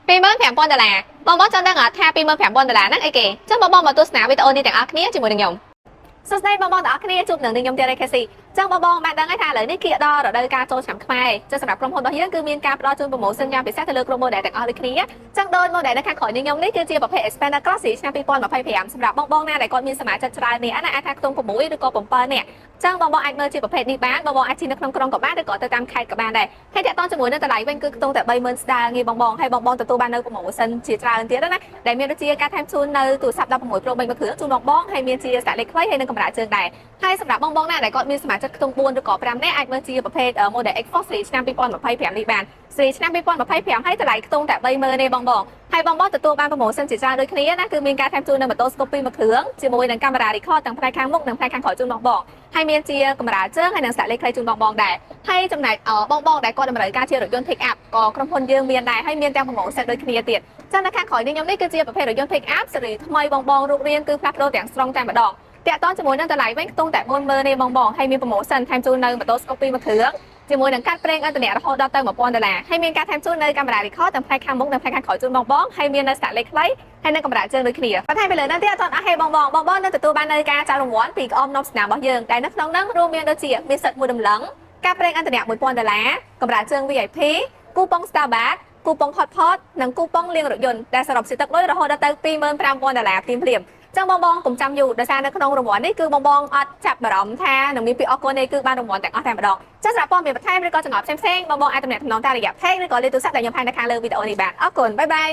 $25,000បងចង់ដឹងថា$25,000ហ្នឹងអីគេចឹងបងមកទស្សនាវីដេអូនេះទាំងអស់គ្នាជាមួយនឹងខ្ញុំសួស្តីបងទាំងអស់គ្នាជួបនឹងខ្ញុំទៀតឯកស៊ីចឹងបងបានដឹងហើយថាឥឡូវនេះគៀកដល់រដូវកាលចូលឆ្នាំខ្មែរចឹងសម្រាប់ក្រុមហ៊ុនរបស់យើងគឺមានការផ្ដល់ជូន promotion យ៉ាងពិសេសទៅលើក្រុម model ទាំងអស់ដូចគ្នាចឹងដូច model នៅខាងក្រោយនេះខ្ញុំនេះគឺជាប្រភេទ Expander Cross ឆ្នាំ2025សម្រាប់បងណាដែលគាត់មានសមាជិកច្រើននេះអាចថាខ្ទង់6ឬក៏7នាក់ចឹងបងអាចមើលជាប្រភេទនេះបានបងអាចជិះនៅក្នុងក្រុងក៏បានឬក៏ទៅតាមខេត្តក៏បានដែរហើយតាក់ទងជាមួយនឹងតម្លៃវិញគឺខ្ទង់តែ$30,000ស្ដារងាយបងហើយបងទទួលបាននៅ promotion ជាច្រើនទៀតណាដែលមានដូចជាការថែមជូននៅទូរស័ព្ទ16 Pro 3មួយគ្រឿងជូនបងហើយមានជាស្លាកលេខខ្លីហើយនិងកម្រាលជើងដែរហើយសម្រាប់បងណាដែលគាត់មានសមាជិកខ្ទង់4ឬក៏5នាក់អាចមើលជាប្រភេទ model X-Force ឆ្នាំ2025នេះបានឆ្នាំ2025ហើយតម្លៃខ្ទង់តែ$30,000ទេបងហើយបងទទួលបាន promotion ជាច្រើនដូចគ្នាណាគឺមានការថែមជូននៅម៉ូតូស្គូប2មួយគ្រឿងជាមួយនឹងកាមេរ៉ា record ទាំងផ្នែកខាងមុខនិងផ្នែកខាងក្រោយជូនបងហើយមានជាកម្រាលជើងហើយនិងស្លាកលេខខ្លីជូនបងដែរហើយចំណែកបងដែលគាត់តម្រូវការជារថយន្ត pick up ក៏ក្រុមហ៊ុនយើងមានដែរហើយមានទាំង promotion ដូចគ្នាទៀតចឹងនៅខាងក្រោយនេះខ្ញុំនេះគឺជាប្រភេទរថយន្ត pick up ស៊េរីថ្មីបងរូបរាងគឺផ្លាស់ប្ដូរទាំងស្រុងតែម្ដងតាក់ទងជាមួយនឹងតម្លៃវិញខ្ទង់តែ$40,000ទេបងហើយមាន promotion ថែមជូននៅម៉ូតូស្គូប2មួយគ្រឿងជាមួយនឹងកាត់ប្រេងឥន្ធនៈរហូតដល់ទៅ$1,000ហើយមានការថែមជូននៅកាមេរ៉ា record ទាំងផ្នែកខាងមុខនិងផ្នែកខាងក្រោយជូនបងហើយមាននៅស្លាកលេខខ្លីហើយនៅកម្រាលជើងដូចគ្នាបន្ថែមពីលើនោះទៀតអត់អស់ហេបងនឹងទទួលបាននៅការចែករង្វាន់ពីក្អមនំស្នាមរបស់យើងដែលនៅក្នុងនោះរួមមានដូចជាមានសិទ្ធិមួយដំឡឹងការប្រេងឥន្ធនៈ$1,000កម្រាលជើង VIP គូប៉ុង Starbucks គូប៉ុង Hotpot និងគូប៉ុងលាងរថយន្តដែលសរុបជាទឹកលុយរហូតដល់ទៅ$25,000ភ្លាមចឹងបងកុំចាំយូរដោយសារនៅក្នុងរង្វាន់នេះគឺបងអត់ចាប់អារម្មណ៍ថានឹងមានពាក្យអរគុណទេគឺបានរង្វាន់ទាំងអស់តែម្ដងចឹងសម្រាប់ព័ត៌មានបន្ថែមឬក៏ចំណងផ្សេងបងអាចទំនាក់ទំនងតាមរយៈ page ឬក៏លេខទូរស័ព្ទដែលខ្ញុំផាននៅខាងលើវីដេអូនេះបានអរគុណបាយបាយ